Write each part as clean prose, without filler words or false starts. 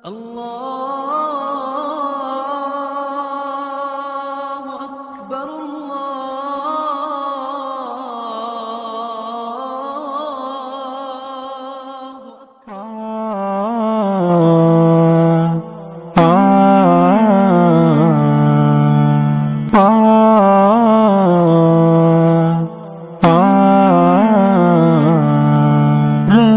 اللہ اکبر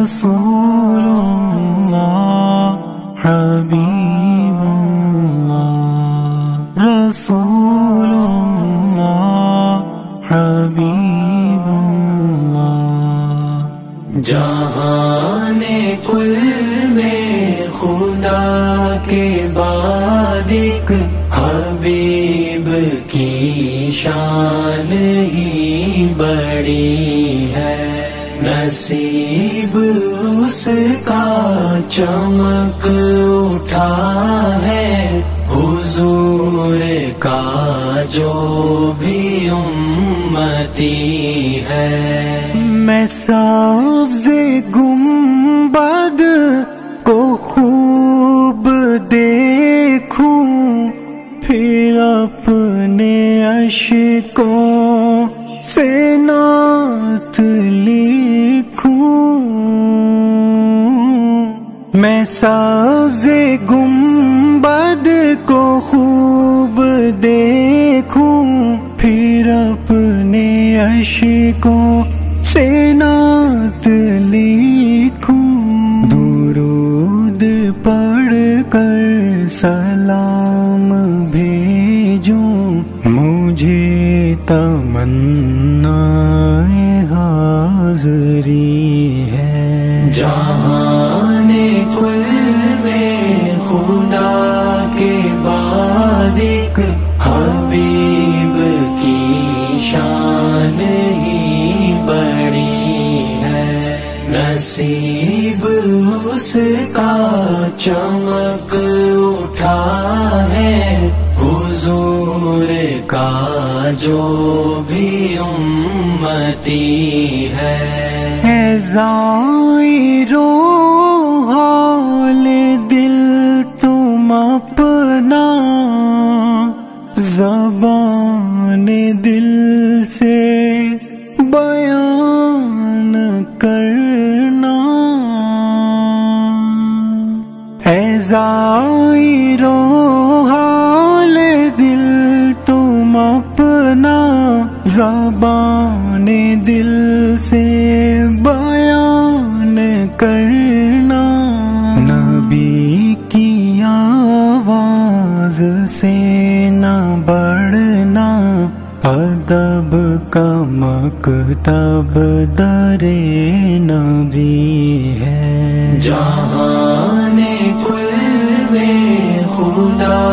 رسول اللہ حبیب اللہ رسول اللہ حبیب اللہ جہان کل میں خدا کے بعد ایک حبیب کی شان ہی بڑی ہے نصیب اس کا چمک اٹھا ہے حضور کا جو بھی امتی ہے میں سبز گنبد کو خوب دیکھوں پھر اپنے اشکوں سے نعت لکھوں میں سبز گنبد کو خوب دیکھوں پھر اپنے اشکوں سے نعت لکھوں درود پڑھ کر سلام بھیجوں مجھے تمنا حاضری ہے جہان کل میں خدا کے بعد ایک حبیب کی شان ہی بڑی ہے نصیب اس کا چمک اٹھا ہے حضور کا جو بھی امتی ہے ظاہرو حال دل تم اپنا زبان دل سے بیان کرنا ظاہرو حال دل تم اپنا زبان دل سے بیان کرنا نبی کی آواز سے نہ بڑھنا ادب کا مکتب در نبی ہے جہان کل میں خدا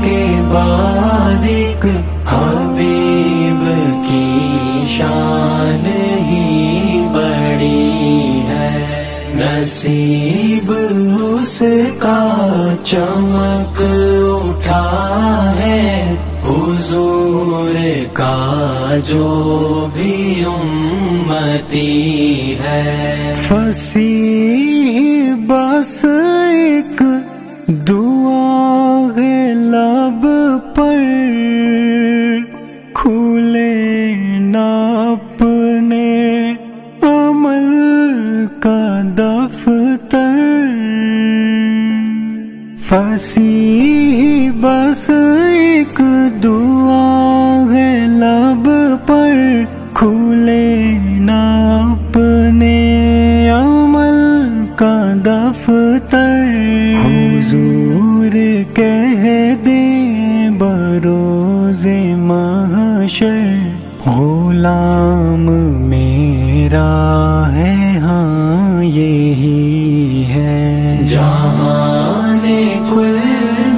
کے بعد ایک حبیب کی شان ہی بڑی ہے نصیب اس کا چمک اٹھا ہے حضور کا جو بھی امتی ہے فصیح بس ایک دعا ہے لب پر کھلے نہ اپنے عمل کا دفتر فصیح بس ایک دعا ہے لب پر کھلے نہ اپنے عمل کا دفتر حضور کہہ دے بروز محشر غلام میرا ہے ہاں یہی ہے جہان کل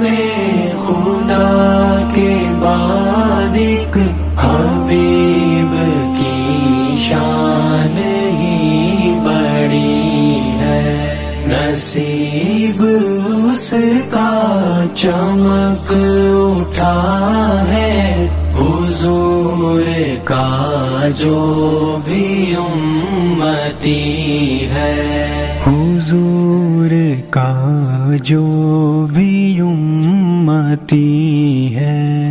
میں خدا کے بعد ایک حبیب کی شان ہی بڑی ہے نصیب اس کا چمک اٹھا ہے حضور کا جو بھی امتی ہے حضور کا جو بھی امتی ہے